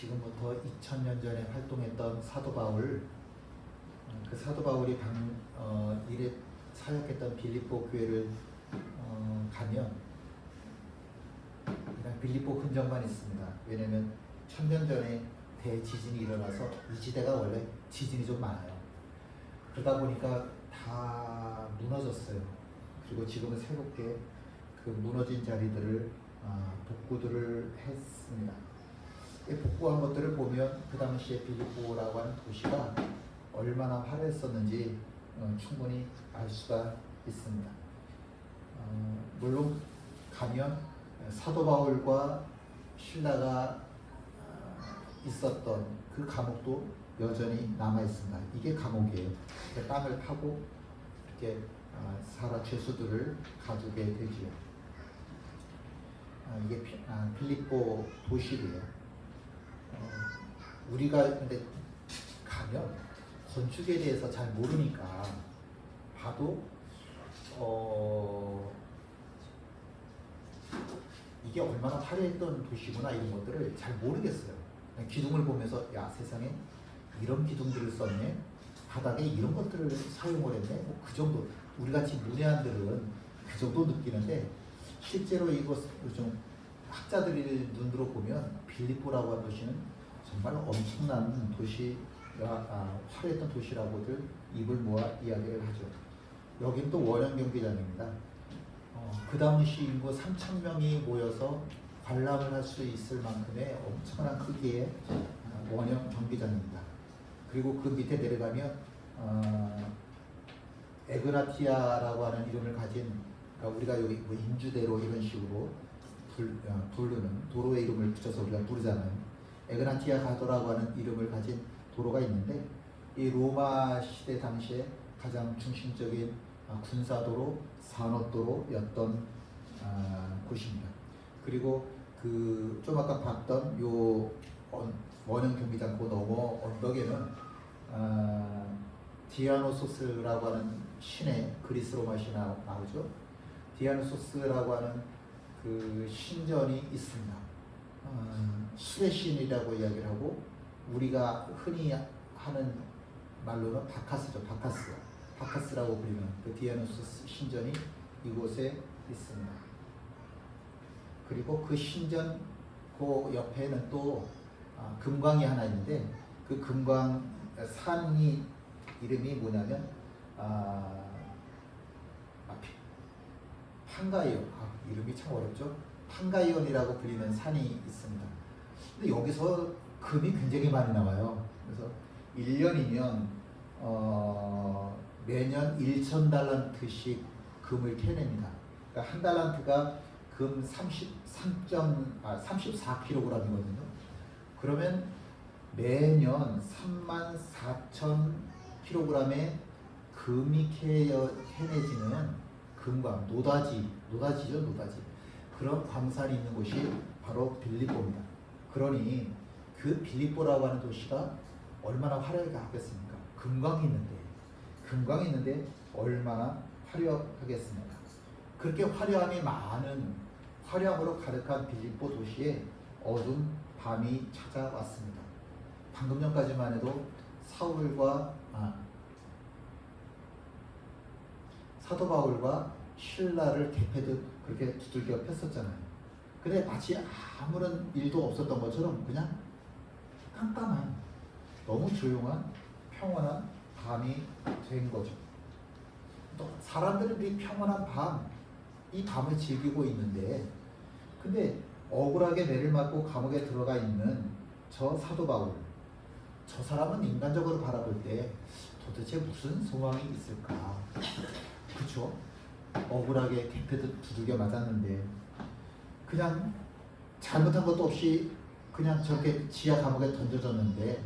지금부터 2000년 전에 활동했던 사도 바울, 그 사도 바울이 일에 사역했던 빌립보 교회를 가면 그냥 빌립보 흔적만 있습니다. 왜냐하면 1000년 전에 대지진이 일어나서 이 지대가 원래 지진이 좀 많아요. 그러다 보니까 다 무너졌어요. 그리고 지금은 새롭게 그 무너진 자리들을 복구들을 했습니다. 이 복구한 것들을 보면 그 당시에 빌립보라고 하는 도시가 얼마나 화려했었는지 충분히 알 수가 있습니다. 물론 가면 사도 바울과 신라가 있었던 그 감옥도 여전히 남아 있습니다. 이게 감옥이에요. 땅을 파고 이렇게 죄수들을 가두게 되지요. 이게 빌립보 도시고요. 우리가 근데 가면 건축에 대해서 잘 모르니까 봐도 이게 얼마나 화려했던 도시구나 이런 것들을 잘 모르겠어요. 기둥을 보면서 야 세상에 이런 기둥들을 썼네, 바닥에 이런 것들을 사용을 했네, 뭐 그 정도. 우리같이 문외한들은 그 정도 느끼는데 실제로 이것을 좀 학자들이 눈으로 보면 빌립보라고 하는 도시는 정말 엄청난 도시가 화려했던 도시라고들 입을 모아 이야기를 하죠. 여긴 또 원형 경기장입니다. 그 당시 인구 3000명이 모여서 관람을 할 수 있을 만큼의 엄청난 크기의 원형 경기장입니다. 그리고 그 밑에 내려가면 에그나티아라고 하는 이름을 가진, 그러니까 우리가 여기 뭐 인주대로 이런 식으로 부르는 도로의 이름을 붙여서 우리가 부르잖아요. 에그나티아 가도라고 하는 이름을 가진 도로가 있는데 이 로마 시대 당시에 가장 중심적인 군사도로, 산업도로였던 곳입니다. 그리고 그 좀 아까 봤던 요 원형 경기장 그 너머 언덕에는 디아노소스라고 하는 신의 그리스 로마 신 나오죠. 디아노소스라고 하는 그 신전이 있습니다. 술의 신이라고 이야기를 하고 우리가 흔히 하는 말로는 바카스죠. 바카스라고 불리는 그 디아노소스 신전이 이곳에 있습니다. 그리고 그 신전 그 옆에는 또 금광이 하나 있는데 그 금광 산이 이름이 뭐냐면 판가이온. 이름이 참 어렵죠. 판가이온이라고 불리는 산이 있습니다. 근데 여기서 금이 굉장히 많이 나와요. 그래서 1년이면 매년 1000달란트씩 금을 캐냅니다. 그러니까 한 달란트가 금 34kg이거든요. 그러면 매년 34,000kg의 금이 캐내지는 금광, 노다지죠. 그런 광산이 있는 곳이 바로 빌립보입니다. 그러니 그 빌립보라고 하는 도시가 얼마나 화려하게 하겠습니까? 금광이 있는데 얼마나 화려하겠습니까? 그렇게 화려함이 많은, 화려함으로 가득한 빌립보 도시에 어두운 밤이 찾아왔습니다. 방금 전까지만 해도 사도 바울과 신라를 대패듯 그렇게 두들겨 폈었잖아요. 근데 마치 아무런 일도 없었던 것처럼 그냥 깜깜한, 너무 조용한 평온한 밤이 된 거죠. 또 사람들은 이 평온한 이 밤을 즐기고 있는데, 근데 억울하게 매를 맞고 감옥에 들어가 있는 저 사도 바울, 저 사람은 인간적으로 바라볼 때 도대체 무슨 소망이 있을까? 그쵸? 억울하게 대패듯 두들겨 맞았는데 그냥 잘못한 것도 없이 그냥 저렇게 지하 감옥에 던져졌는데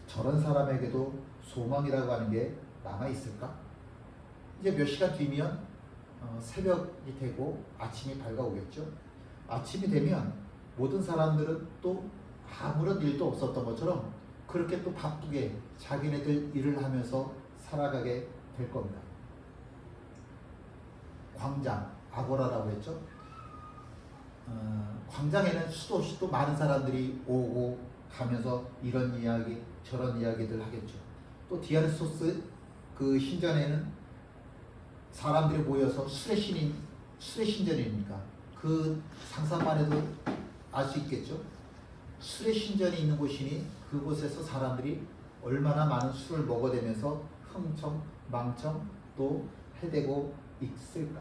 저런 사람에게도 소망이라고 하는 게 남아있을까? 이제 몇 시간 뒤면 새벽이 되고 아침이 밝아오겠죠. 아침이 되면 모든 사람들은 또 아무런 일도 없었던 것처럼 그렇게 또 바쁘게 자기네들 일을 하면서 살아가게 될 겁니다. 광장, 아고라라고 했죠. 광장에는 수도 없이 또 많은 사람들이 오고 가면서 이런 이야기 저런 이야기들 하겠죠. 또 디아느소스 그 신전에는 사람들이 모여서 술의 신전이니까 그 상상만 해도 알 수 있겠죠. 술의 신전이 있는 곳이니 그곳에서 사람들이 얼마나 많은 술을 먹어대면서 흥청 망청 또 해대고 있을까.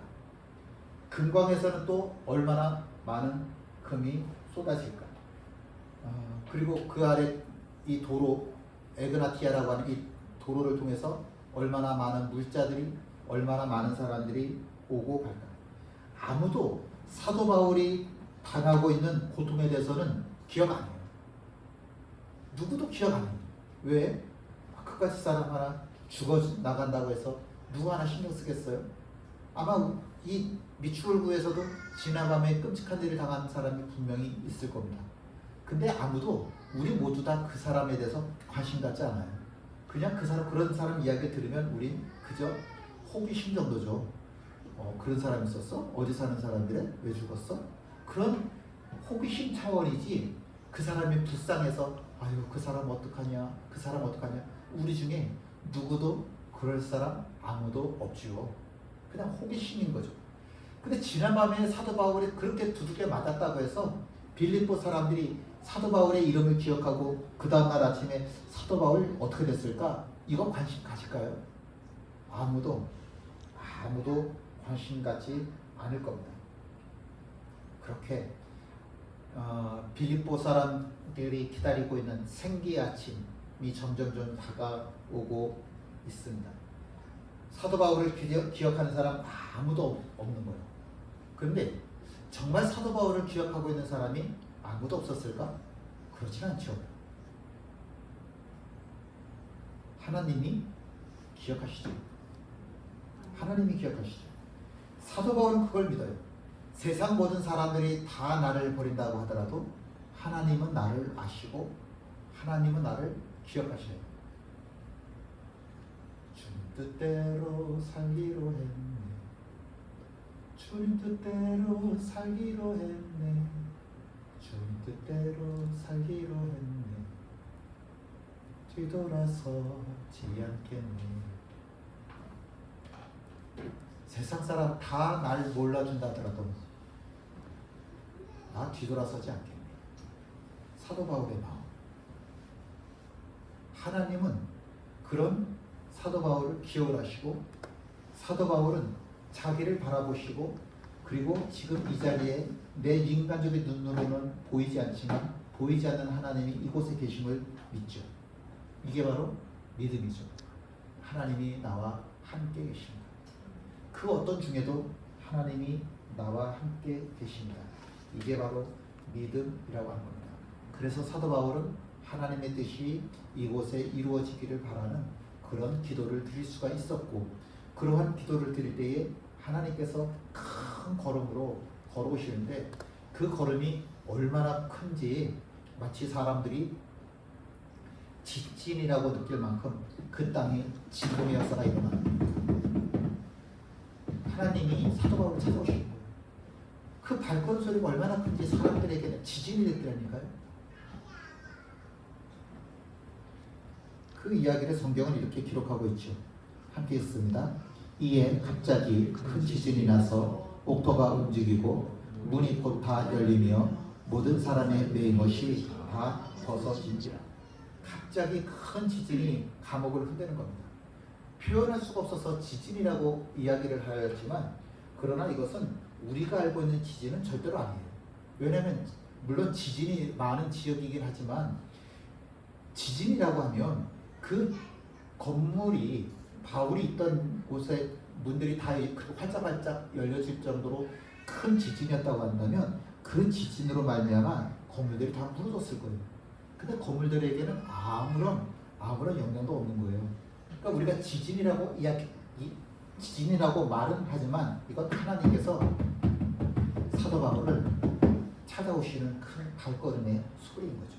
금광에서는 또 얼마나 많은 금이 쏟아질까. 그리고 그 아래 이 도로 에그나티아라고 하는 이 도로를 통해서 얼마나 많은 물자들이 얼마나 많은 사람들이 오고 갈까. 아무도 사도 바울이 당하고 있는 고통에 대해서는 기억 안 해요. 누구도 기억 안 해요. 왜? 그까지 사람 하나 죽어 나간다고 해서 누구 하나 신경 쓰겠어요? 아마 이 미추홀구에서도 지나밤에 끔찍한 일을 당한 사람이 분명히 있을 겁니다. 근데 아무도 우리 모두 다 그 사람에 대해서 관심 갖지 않아요. 그냥 그 사람 그런 사람 이야기 들으면 우린 그저 호기심 정도죠. 그런 사람이 있었어? 어디 사는 사람들에? 왜 죽었어? 그런 호기심 차원이지 그 사람이 불쌍해서 아유 그 사람 어떡하냐 그 사람 어떡하냐. 우리 중에 누구도 그럴 사람 아무도 없지요. 그냥 호기심인 거죠. 근데 지난밤에 사도 바울이 그렇게 두들겨 맞았다고 해서 빌립보 사람들이 사도 바울의 이름을 기억하고 그 다음날 아침에 사도 바울 어떻게 됐을까? 이거 관심 가질까요? 아무도 관심 갖지 않을 겁니다. 그렇게 빌립보 사람들이 기다리고 있는 생기의 아침이 점점 다가오고 있습니다. 사도 바울을 기억하는 사람 아무도 없는 거예요. 그런데 정말 사도 바울을 기억하고 있는 사람이 아무도 없었을까? 그렇진 않죠. 하나님이 기억하시죠. 하나님이 기억하시죠. 사도 바울은 그걸 믿어요. 세상 모든 사람들이 다 나를 버린다고 하더라도 하나님은 나를 아시고 하나님은 나를 기억하셔요. 주님 뜻대로 살기로 했네. 주님 뜻대로 살기로 했네. 주님 뜻대로 살기로 했네. 뒤돌아서지 않겠네. 세상 사람 다 날 몰라준다 하더라도 나 뒤돌아서지 않겠네. 사도 바울의 마음. 하나님은 그런 사도 바울을 기억을 하시고 사도 바울은 자기를 바라보시고 그리고 지금 이 자리에 내 인간적인 눈으로는 보이지 않지만 보이지 않는 하나님이 이곳에 계심을 믿죠. 이게 바로 믿음이죠. 하나님이 나와 함께 계십니다. 그 어떤 중에도 하나님이 나와 함께 계십니다. 이게 바로 믿음이라고 하는 겁니다. 그래서 사도 바울은 하나님의 뜻이 이곳에 이루어지기를 바라는 그런 기도를 드릴 수가 있었고 그러한 기도를 드릴 때에 하나님께서 큰 걸음으로 걸어오시는데 그 걸음이 얼마나 큰지 마치 사람들이 지진이라고 느낄 만큼 그 땅에 진동의 역사가 일어납니다. 하나님이 사도 바울을 찾아오시는 거예요. 그 발걸음 소리가 얼마나 큰지 사람들에게는 지진이 됐더라니까요. 그 이야기를 성경은 이렇게 기록하고 있죠. 함께 읽습니다. 이에 갑자기 큰 지진이 나서 옥토가 움직이고 문이 곧 다 열리며 모든 사람의 매인 것이 다 벗어진지라. 갑자기 큰 지진이 감옥을 흔드는 겁니다. 표현할 수가 없어서 지진이라고 이야기를 하였지만 그러나 이것은 우리가 알고 있는 지진은 절대로 아니에요. 왜냐하면 물론 지진이 많은 지역이긴 하지만 지진이라고 하면 그 건물이 바울이 있던 곳에 문들이 다 활짝활짝 열려질 정도로 큰 지진이었다고 한다면 그 지진으로 말미암아 건물들이 다 무너졌을 거예요. 근데 건물들에게는 아무런 영향도 없는 거예요. 그러니까 우리가 지진이라고 말은 하지만 이건 하나님께서 사도 바울을 찾아오시는 큰 발걸음의 소리인 거죠.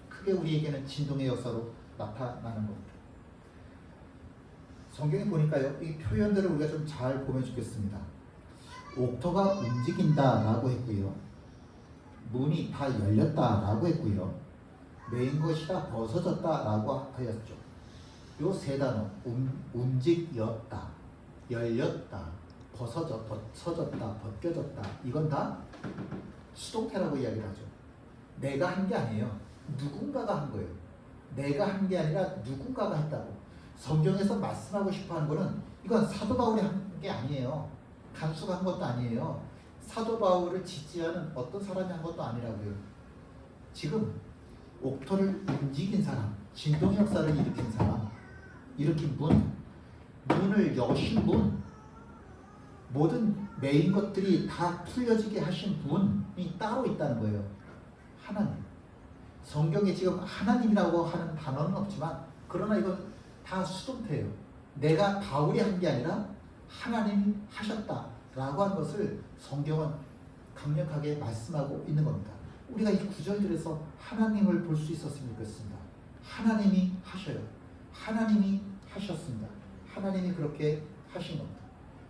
크게 우리에게는 진동의 역사로 나타나는 겁니다. 성경에 보니까요, 이 표현들을 우리가 좀 잘 보면 좋겠습니다. 옥토가 움직인다라고 했고요, 문이 다 열렸다라고 했고요, 메인 것이라 벗어졌다라고 하였죠. 요 세 단어 움직였다, 열렸다, 벗어졌다, 벗겨졌다, 이건 다 수동태라고 이야기를 하죠. 내가 한 게 아니에요. 누군가가 한 거예요. 내가 한 게 아니라 누군가가 했다고. 성경에서 말씀하고 싶어하는 거는 이건 사도 바울이 한 게 아니에요. 간수가 한 것도 아니에요. 사도 바울을 지지하는 어떤 사람이 한 것도 아니라고요. 지금 옥토를 움직인 사람, 진동 역사를 일으킨 사람, 일으킨 분, 문을 여신 분, 모든 메인 것들이 다 풀려지게 하신 분이 따로 있다는 거예요. 하나님. 성경에 지금 하나님이라고 하는 단어는 없지만 그러나 이건 다 수동태예요. 내가 바울이 한 게 아니라 하나님이 하셨다라고 하는 것을 성경은 강력하게 말씀하고 있는 겁니다. 우리가 이 구절들에서 하나님을 볼 수 있었으면 좋겠습니다. 하나님이 하셔요. 하나님이 하셨습니다. 하나님이 그렇게 하신 겁니다.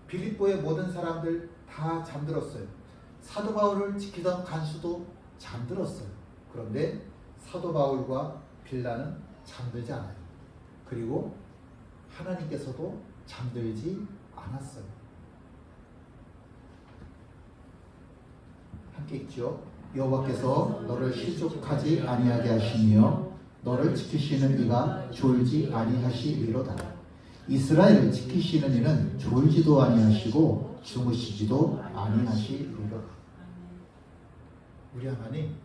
빌립보의 모든 사람들 다 잠들었어요. 사도 바울을 지키던 간수도 잠들었어요. 그런데 사도 바울과 빌라는 잠들지 않아요. 그리고 하나님께서도 잠들지 않았어요. 함께 읽죠. 여호와께서 너를 실족하지 아니하게 하시며 너를 지키시는 이가 졸지 아니하시리로다. 이스라엘을 지키시는 이는 졸지도 아니하시고 주무시지도 아니하시리로다. 우리 하나님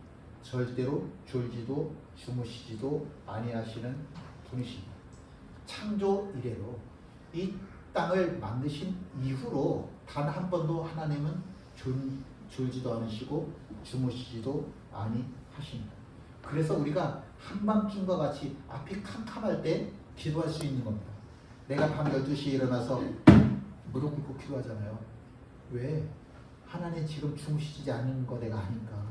절대로 졸지도 주무시지도 아니하시는 분이십니다. 창조 이래로 이 땅을 만드신 이후로 단 한 번도 하나님은 졸지도 않으시고 주무시지도 아니하십니다. 그래서 우리가 한밤중과 같이 앞이 캄캄할 때 기도할 수 있는 겁니다. 내가 밤 12시에 일어나서 무릎 꿇고 기도하잖아요. 왜? 하나님 지금 주무시지 않는 거 내가 아니까.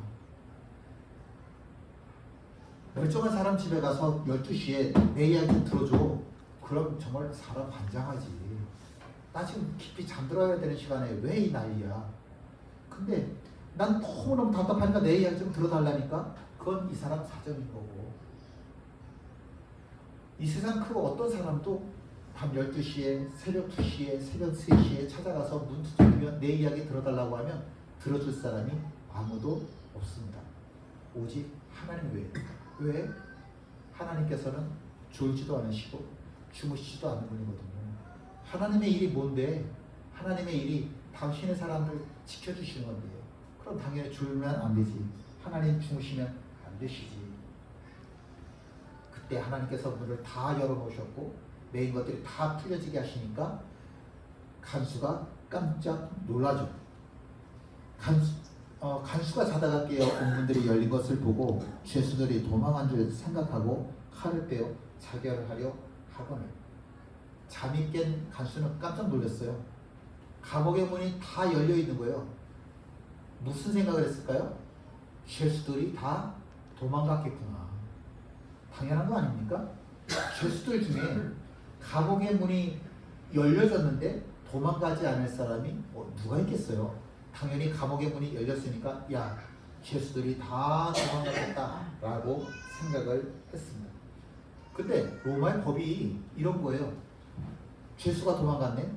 멀쩡한 사람 집에 가서 12시에 내 이야기 좀 들어줘. 그럼 정말 사람 반장하지. 나 지금 깊이 잠들어야 되는 시간에 왜 이 난리야. 근데 난 너무너무 답답하니까 내 이야기 좀 들어달라니까. 그건 이 사람 사정인 거고. 이 세상 그 어떤 사람도 밤 12시에 새벽 2시에 새벽 3시에 찾아가서 문 두드리면 내 이야기 들어달라고 하면 들어줄 사람이 아무도 없습니다. 오직 하나님 외에. 왜? 하나님께서는 졸지도 않으시고 주무시지도 않는 분이거든요. 하나님의 일이 뭔데? 하나님의 일이 당신의 사람들 지켜주시는 건데요. 그럼 당연히 졸면 안 되지. 하나님 주무시면 안 되시지. 그때 하나님께서 문을 다 열어놓으셨고 메인 것들이 다 풀려지게 하시니까 간수가 깜짝 놀라죠. 간수가 자다가 깨어 온 문들이 열린 것을 보고 죄수들이 도망한 줄 생각하고 칼을 빼어 자결을 하려 하거늘. 잠이 깬 간수는 깜짝 놀랐어요. 감옥의 문이 다 열려 있는 거예요. 무슨 생각을 했을까요? 죄수들이 다 도망갔겠구나. 당연한 거 아닙니까? 죄수들 중에 감옥의 문이 열려졌는데 도망가지 않을 사람이 누가 있겠어요? 당연히 감옥의 문이 열렸으니까 야, 죄수들이 다 도망가겠다라고 생각을 했습니다. 근데 로마의 법이 이런 거예요. 죄수가 도망갔네?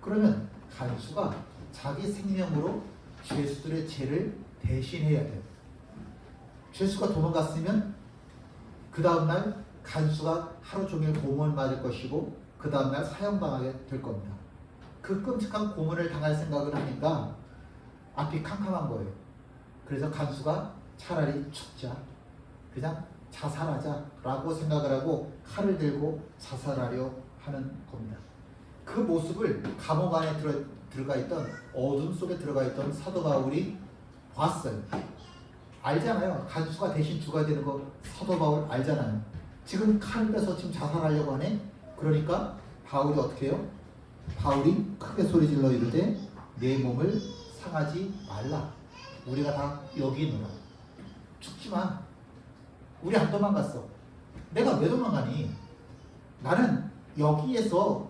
그러면 간수가 자기 생명으로 죄수들의 죄를 대신해야 돼요. 죄수가 도망갔으면 그 다음날 간수가 하루 종일 고문을 맞을 것이고 그 다음날 사형당하게 될 겁니다. 그 끔찍한 고문을 당할 생각을 하니까 앞이 캄캄한 거예요. 그래서 간수가 차라리 죽자, 그냥 자살하자라고 생각을 하고 칼을 들고 자살하려 하는 겁니다. 그 모습을 감옥 안에 들어가 있던 어둠 속에 들어가 있던 사도 바울이 봤어요. 알잖아요. 간수가 대신 죽어야 되는 거 사도 바울 알잖아요. 지금 칼을 빼서 지금 자살하려고 하네. 그러니까 바울이 어떻게 해요? 바울이 크게 소리질러 이르되 내 몸을 상하지 말라. 우리가 다 여기 있노라. 죽지 마. 우리 안 도망갔어. 내가 왜 도망가니? 나는 여기에서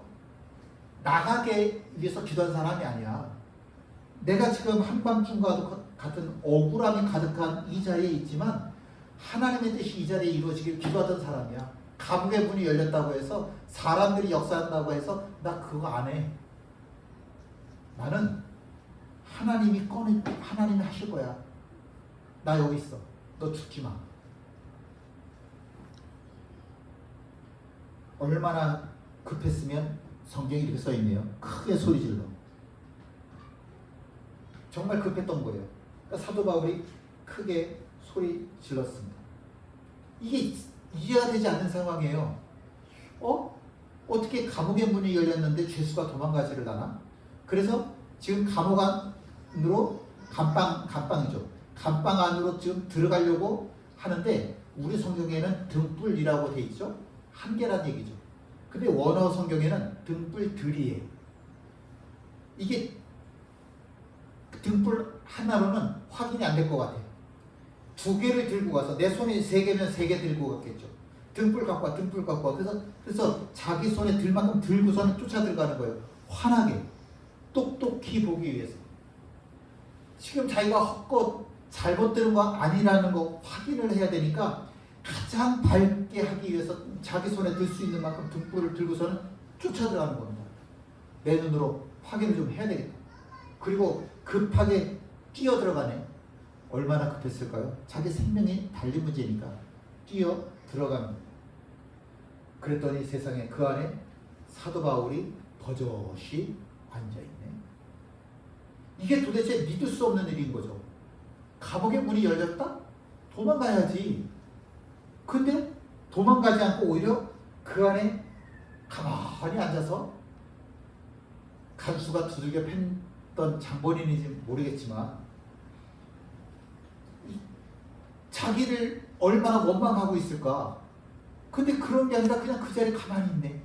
나가게 위해서 기도한 사람이 아니야. 내가 지금 한밤중과 같은 억울함이 가득한 이 자리에 있지만 하나님의 뜻이 이 자리에 이루어지길 기도하던 사람이야. 감옥의 문이 열렸다고 해서 사람들이 역사한다고 해서 나 그거 안 해. 나는 하나님이 하실 거야. 나 여기 있어. 너 죽지 마. 얼마나 급했으면 성경에 이렇게 써 있네요. 크게 소리 질러. 정말 급했던 거예요. 그러니까 사도 바울이 크게 소리 질렀습니다. 이게 이해가 되지 않는 상황이에요. 어떻게 감옥의 문이 열렸는데 죄수가 도망가지를 않아? 그래서 지금 감옥 안으로 감방이죠. 감방 안으로 지금 들어가려고 하는데 우리 성경에는 등불이라고 돼 있죠. 한계란 얘기죠. 근데 원어 성경에는 등불들이에요. 이게 등불 하나로는 확인이 안 될 것 같아요. 두 개를 들고 가서 내 손이 세 개면 세 개 들고 갔겠죠. 등불 갖고 와, 등불 갖고 와. 그래서 자기 손에 들 만큼 들고서는 쫓아 들어가는 거예요. 환하게, 똑똑히 보기 위해서. 지금 자기가 헛것 잘못 들은 거 아니라는 거 확인을 해야 되니까 가장 밝게 하기 위해서 자기 손에 들 수 있는 만큼 등불을 들고서는 쫓아 들어가는 겁니다. 내 눈으로 확인을 좀 해야 되겠다. 그리고 급하게 뛰어 들어가네. 얼마나 급했을까요? 자기 생명이 달린 문제니까 뛰어 들어가는 거예요. 그랬더니 세상에 그 안에 사도 바울이 버젓이 앉아있네. 이게 도대체 믿을 수 없는 일인 거죠. 감옥의 문이 열렸다? 도망가야지. 근데 도망가지 않고 오히려 그 안에 가만히 앉아서 간수가 두들겨 팼던 장본인인지 모르겠지만 자기를 얼마나 원망하고 있을까. 근데 그런 게 아니라 그냥 그 자리에 가만히 있네.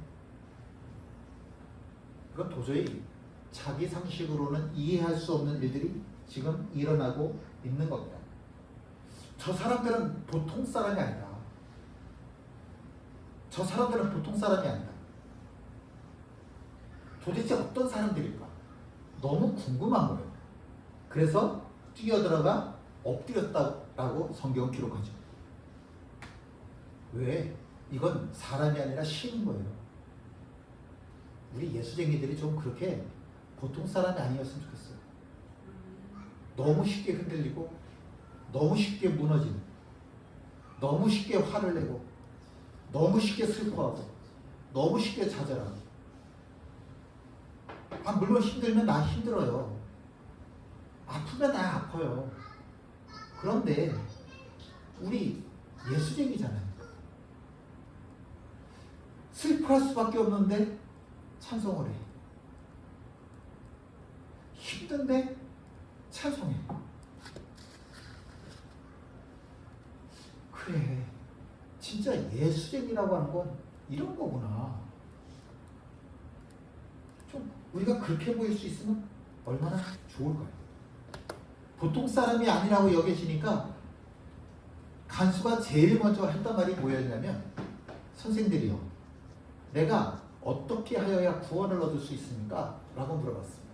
그건 도저히 자기 상식으로는 이해할 수 없는 일들이 지금 일어나고 있는 겁니다. 저 사람들은 보통 사람이 아니다. 저 사람들은 보통 사람이 아니다. 도대체 어떤 사람들일까? 너무 궁금한 거예요. 그래서 뛰어들어가 엎드렸다라고 성경은 기록하죠. 왜? 이건 사람이 아니라 신인 거예요. 우리 예수쟁이들이 좀 그렇게 보통 사람이 아니었으면 좋겠어요. 너무 쉽게 흔들리고 너무 쉽게 무너지는, 너무 쉽게 화를 내고 너무 쉽게 슬퍼하고 너무 쉽게 좌절하고. 물론 힘들면 나 힘들어요. 아프면 나 아파요. 그런데 우리 예수쟁이잖아요. 슬퍼할 수밖에 없는데 찬송을 해. 힘든데 찬송해. 그래, 진짜 예수쟁이라고 하는 건 이런 거구나. 좀 우리가 그렇게 보일 수 있으면 얼마나 좋을까요? 보통 사람이 아니라고 여겨지니까 간수가 제일 먼저 했던 말이 뭐였냐면, 선생들이요, 내가 어떻게 하여야 구원을 얻을 수 있습니까? 라고 물어봤습니다.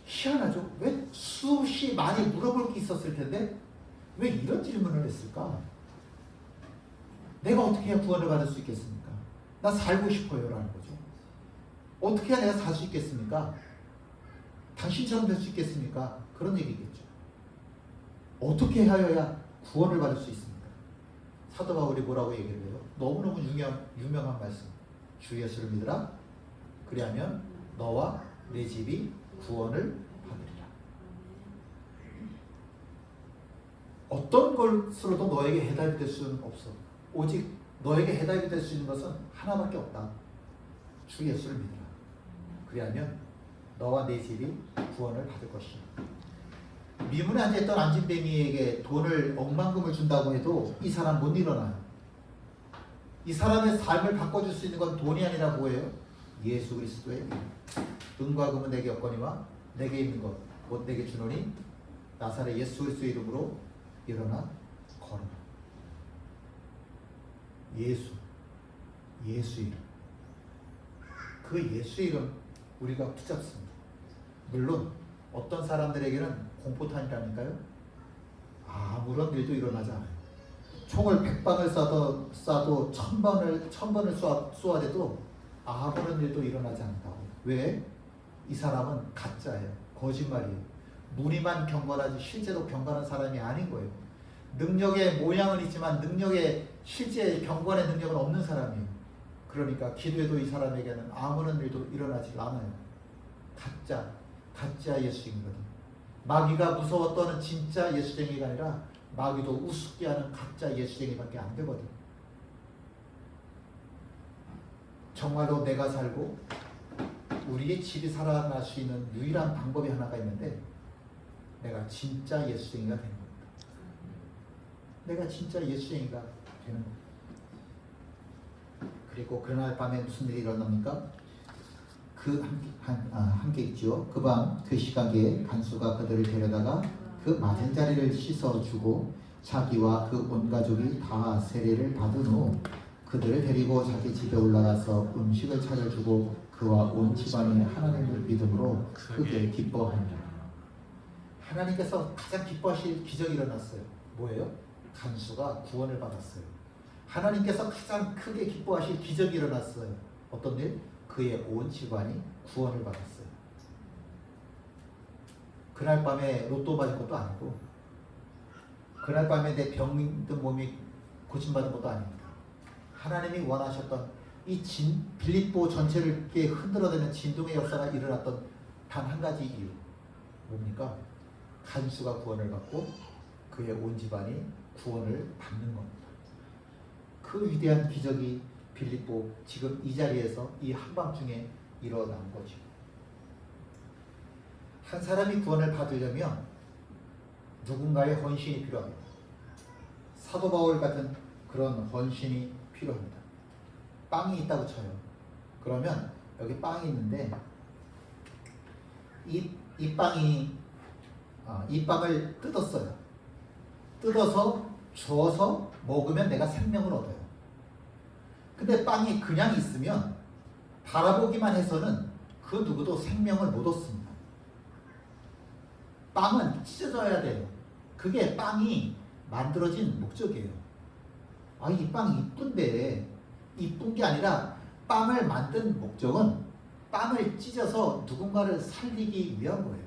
희한하죠? 왜 수없이 많이 물어볼 게 있었을 텐데 왜 이런 질문을 했을까? 내가 어떻게 해야 구원을 받을 수 있겠습니까? 나 살고 싶어요 라는 거죠. 어떻게 해야 내가 살 수 있겠습니까? 당신처럼 될 수 있겠습니까? 그런 얘기겠죠. 어떻게 하여야 구원을 받을 수 있습니까? 사도 바울이 뭐라고 얘기를 해요? 너무너무 유명한 말씀. 주 예수를 믿으라. 그리하면 너와 내 집이 구원을 받으리라. 어떤 것으로도 너에게 해답이 될 수는 없어. 오직 너에게 해답이 될 수 있는 것은 하나밖에 없다. 주 예수를 믿으라. 그리하면 너와 내 집이 구원을 받을 것이야. 미문에 앉아있던 안진뱅이에게 돈을 억만금을 준다고 해도 이 사람 못 일어나요. 이 사람의 삶을 바꿔줄 수 있는 건 돈이 아니라 뭐예요? 예수 그리스도의 이름. 은과 금은 내게 없거니와 내게 있는 것 곧 내게 주노니 나사렛 예수 그리스도의 이름으로 일어나 걸어라. 예수 이름. 그 예수 이름 우리가 붙잡습니다. 물론 어떤 사람들에게는 공포탄이라니까요. 아무런 일도 일어나지 않아요. 총을 100방을 쏴도 1000번을 쏘아대도 아무런 일도 일어나지 않는다고. 왜? 이 사람은 가짜예요. 거짓말이에요. 무리만 경건하지 실제로 경건한 사람이 아닌 거예요. 능력의 모양은 있지만 능력의 실제 경건의 능력은 없는 사람이에요. 그러니까 기도해도 이 사람에게는 아무런 일도 일어나지 않아요. 가짜 예수쟁이거든. 마귀가 무서워 떠는 진짜 예수쟁이가 아니라 마귀도 우습게 하는 가짜 예수쟁이밖에 안 되거든. 정말로 내가 살고 우리의 집이 살아날 수 있는 유일한 방법이 하나가 있는데 내가 진짜 예수쟁이가 되는 겁니다. 내가 진짜 예수쟁이가 되는 겁니다. 그리고 그날 밤에 무슨 일이 일어납니까? 한 게 있죠. 그 밤 그 시각에 간수가 그들을 데려다가 그 맞은 자리를 씻어주고 자기와 그 온 가족이 다 세례를 받은 후 그들을 데리고 자기 집에 올라가서 음식을 차려주고 그와 온 집안이 하나님을 믿음으로 크게 기뻐합니다. 하나님께서 가장 기뻐하실 기적이 일어났어요. 뭐예요? 간수가 구원을 받았어요. 하나님께서 가장 크게 기뻐하실 기적이 일어났어요. 어떤 일? 그의 온 집안이 구원을 받았어요. 그날 밤에 로또 받은 것도 아니고 그날 밤에 내 병든 몸이 고침받은 것도 아닙니다. 하나님이 원하셨던 이 빌립보 전체를 이렇게 흔들어대는 진동의 역사가 일어났던 단 한 가지 이유. 뭡니까? 간수가 구원을 받고 그의 온 집안이 구원을 받는 겁니다. 그 위대한 기적이 빌립보 지금 이 자리에서 이 한밤중에 일어난 거죠. 한 사람이 구원을 받으려면 누군가의 헌신이 필요합니다. 사도 바울 같은 그런 헌신이 필요합니다. 빵이 있다고 쳐요. 그러면 여기 빵이 있는데 이 빵을 뜯었어요. 뜯어서 줘서 먹으면 내가 생명을 얻어요. 근데 빵이 그냥 있으면 바라보기만 해서는 그 누구도 생명을 못 얻습니다. 빵은 찢어져야 돼요. 그게 빵이 만들어진 목적이에요. 이 빵이 이쁜데 이쁜 게 아니라 빵을 만든 목적은 빵을 찢어서 누군가를 살리기 위한 거예요.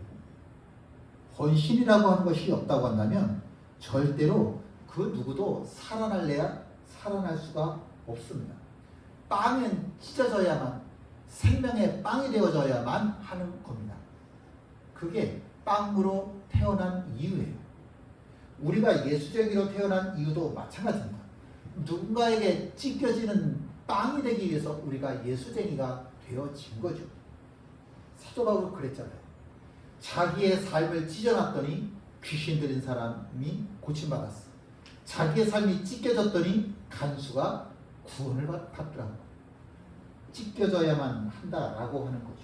헌신이라고 하는 것이 없다고 한다면 절대로 그 누구도 살아날래야 살아날 수가 없습니다. 빵은 찢어져야만 생명의 빵이 되어져야만 하는 겁니다. 그게 빵으로 태어난 이유예요. 우리가 예수쟁이로 태어난 이유도 마찬가지입니다. 누군가에게 찢겨지는 빵이 되기 위해서 우리가 예수쟁이가 되어진 거죠. 사도 바울은 그랬잖아요. 자기의 삶을 찢어놨더니 귀신 들린 사람이 고침받았어. 자기의 삶이 찢겨졌더니 간수가 구원을 받더라고. 찢겨져야만 한다라고 하는 거죠.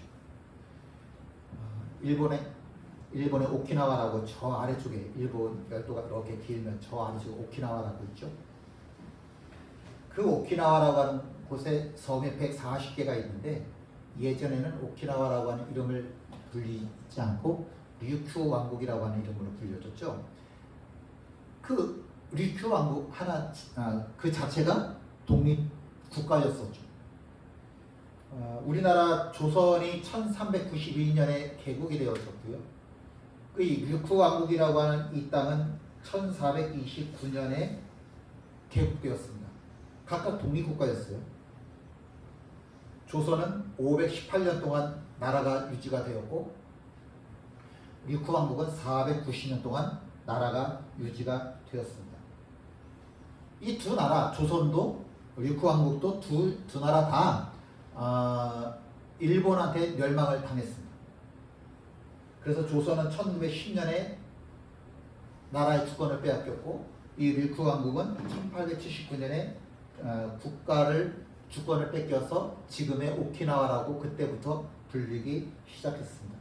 일본의 오키나와라고 저 아래쪽에 일본 열도가 이렇게 길면 저 아래쪽에 오키나와라고 있죠. 그 오키나와라고 하는 곳에 섬이 140개가 있는데 예전에는 오키나와라고 하는 이름을 불리지 않고 류큐 왕국이라고 하는 이름으로 불려졌죠. 그 류큐 왕국 그 자체가 독립 국가였었죠. 우리나라 조선이 1392년에 개국이 되었었고요. 그 류큐 왕국이라고 하는 이 땅은 1429년에 개국되었습니다. 각각 독립국가였어요. 조선은 518년 동안 나라가 유지가 되었고 류큐 왕국은 490년 동안 나라가 유지가 되었습니다. 이 두 나라, 조선도 류큐 왕국도 두 나라 다 일본한테 멸망을 당했습니다. 그래서 조선은 1910년에 나라의 주권을 빼앗겼고 이 류큐 왕국은 1879년에 주권을 뺏겨서 지금의 오키나와라고 그때부터 불리기 시작했습니다.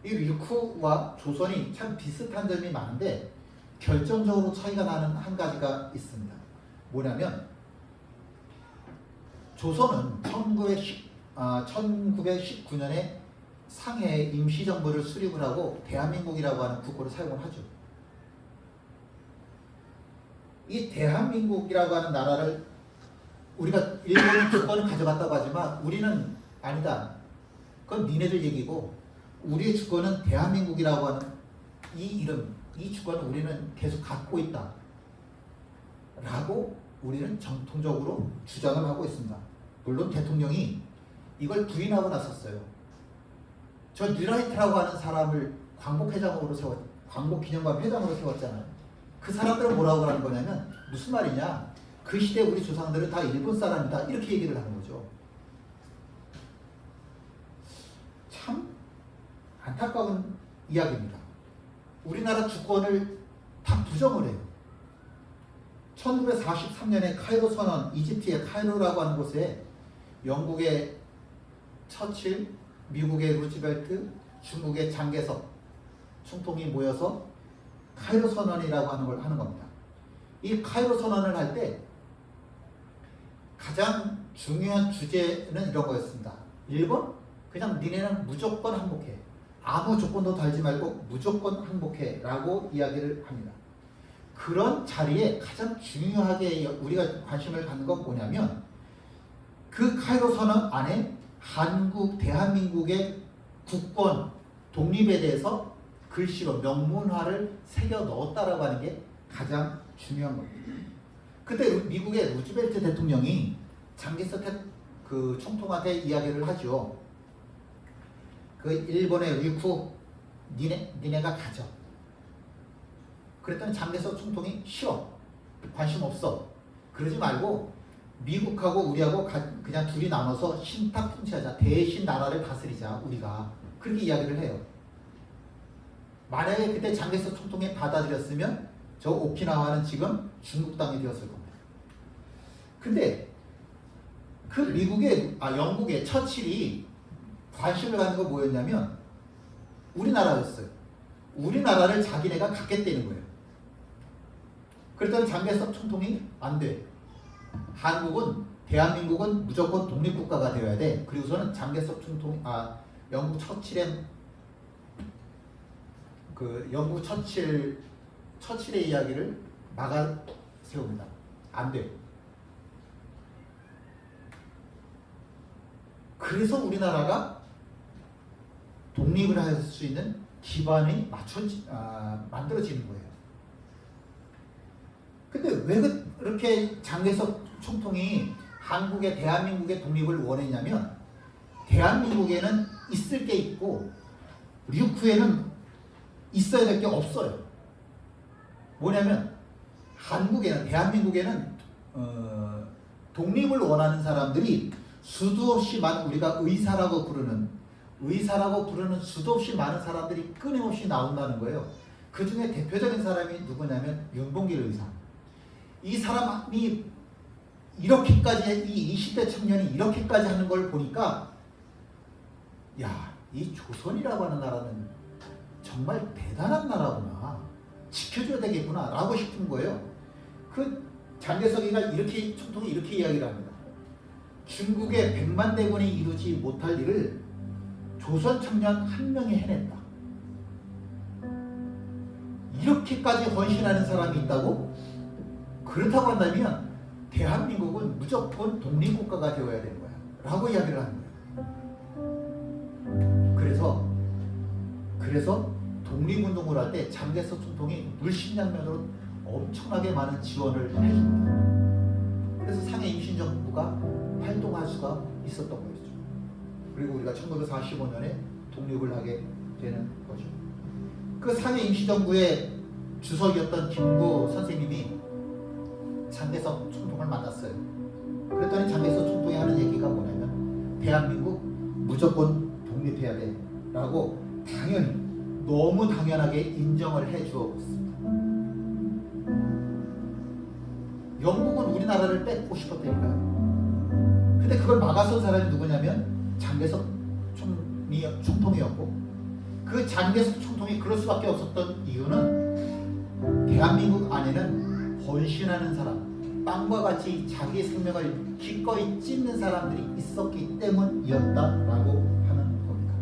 이 류큐와 조선이 참 비슷한 점이 많은데 결정적으로 차이가 나는 한 가지가 있습니다. 뭐냐면 조선은 1919년에 상해에 임시정부를 수립을 하고 대한민국이라고 하는 국호를 사용을 하죠. 이 대한민국이라고 하는 나라를 우리가 일본은 주권을 가져갔다고 하지만 우리는 아니다. 그건 니네들 얘기고 우리의 주권은 대한민국이라고 하는 이 이름, 이 주권을 우리는 계속 갖고 있다. 라고 우리는 정통적으로 주장을 하고 있습니다. 물론 대통령이 이걸 부인하고 나섰어요. 저 뉴라이트라고 하는 사람을 광복기념관 회장으로 세웠잖아요. 그 사람들은 뭐라고 하는 거냐면 무슨 말이냐? 그 시대 우리 조상들은 다 일본 사람이다. 이렇게 얘기를 하는 거죠. 참 안타까운 이야기입니다. 우리나라 주권을 다 부정을 해요. 1943년에 카이로 선언, 이집트의 카이로라고 하는 곳에 영국의 처칠, 미국의 루즈벨트, 중국의 장개석 총통이 모여서 카이로 선언이라고 하는 걸 하는 겁니다. 이 카이로 선언을 할 때 가장 중요한 주제는 이런 거였습니다. 1번, 그냥 니네는 무조건 항복해. 아무 조건도 달지 말고 무조건 항복해 라고 이야기를 합니다. 그런 자리에 가장 중요하게 우리가 관심을 갖는 건 뭐냐면 그 카이로 선언 안에 한국, 대한민국의 국권, 독립에 대해서 글씨로 명문화를 새겨 넣었다라고 하는 게 가장 중요한 겁니다. 그때 미국의 루즈벨트 대통령이 장개석 그 총통한테 이야기를 하죠. 그 일본의 리쿠 니네가 가져. 그랬더니 장개석 총통이 싫어. 관심 없어. 그러지 말고 미국하고 우리하고 그냥 둘이 나눠서 신탁통치하자. 대신 나라를 다스리자. 우리가. 그렇게 이야기를 해요. 만약에 그때 장개석 총통이 받아들였으면 저 오키나와는 지금 중국 땅이 되었을 겁니다. 근데 그 영국의 처칠이 관심을 갖는 건 뭐였냐면 우리나라였어요. 우리나라를 자기네가 갖겠다는 거예요. 그랬더니 장개석 총통이 안 돼. 대한민국은 무조건 독립국가가 되어야 돼. 그리고서는 장개석 총통이 영국 처칠의 영국 처칠의 이야기를 막아 세웁니다. 안 돼. 그래서 우리나라가 독립을 할 수 있는 기반이 만들어지는 거예요. 근데 왜 그렇게 장개석 총통이 대한민국의 독립을 원했냐면 대한민국에는 있을 게 있고 리쿠에는 있어야 될 게 없어요. 뭐냐면 대한민국에는 독립을 원하는 사람들이 수도 없이 많은 우리가 의사라고 부르는 수도 없이 많은 사람들이 끊임없이 나온다는 거예요. 그 중에 대표적인 사람이 누구냐면 윤봉길 의사. 이 사람이 이렇게까지 이 20대 청년이 이렇게까지 하는 걸 보니까 이 조선이라고 하는 나라는 정말 대단한 나라구나. 지켜줘야 되겠구나 라고 싶은 거예요. 그 장개석이가 총통이 이렇게 이야기를 합니다. 중국의 100만 대군이 이루지 못할 일을 조선 청년 한 명이 해냈다. 이렇게까지 헌신하는 사람이 있다고? 그렇다고 한다면 대한민국은 무조건 독립국가가 되어야 되는 거야 라고 이야기를 하는 거예요. 그래서 독립운동을 할 때 장개석 총통이 물심양면으로 엄청나게 많은 지원을 해줍니다. 그래서 상해 임신정부가 활동할 수가 있었던 거죠. 그리고 우리가 1945년에 독립을 하게 되는 거죠. 그 상해 임시정부의 주석이었던 김구 선생님이 장개석 총통을 만났어요. 그랬더니 장개석 총통이 하는 얘기가 뭐냐면 대한민국 무조건 독립해야 돼 라고 너무 당연하게 인정을 해 주었습니다. 영국은 우리나라를 뺏고 싶었다니까요. 근데 그걸 막아선 사람이 누구냐면 장개석 총통이었고, 그 장개석 총통이 그럴 수밖에 없었던 이유는 대한민국 안에는 헌신하는 사람, 빵과 같이 자기 생명을 기꺼이 찢는 사람들이 있었기 때문이었다라고 하는 겁니다.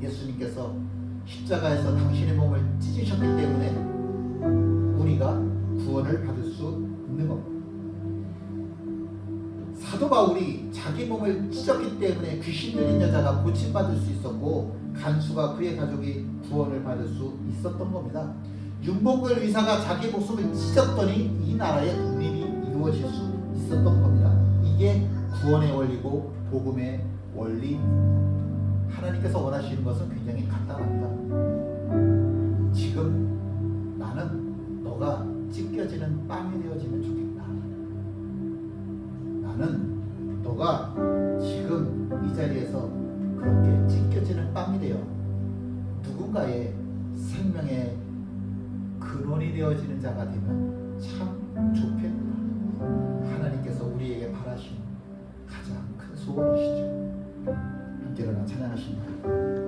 예수님께서 십자가에서 당신의 몸을 찢으셨기 때문에 우리가 구원을 받을 수 있는 겁니다. 사도 바울이 자기 몸을 찢었기 때문에 귀신 들린 여자가 고침받을 수 있었고 간수가 그의 가족이 구원을 받을 수 있었던 겁니다. 윤봉걸 의사가 자기 목숨을 찢었더니 이 나라의 독립이 이루어질 수 있었던 겁니다. 이게 구원의 원리고 복음의 원리. 하나님께서 원하시는 것은 굉장히 간단합니다. 지금 나는 너가 찢겨지는 빵이 되어지면 좋겠다. 나는 너가 지금 이 자리에서 그렇게 찢겨지는 빵이 되어 누군가의 생명의 근원이 되어지는 자가 되면 참 좋겠다. 하나님께서 우리에게 바라시는 가장 큰 소원이시죠. 함께 일어나 찬양하십니다.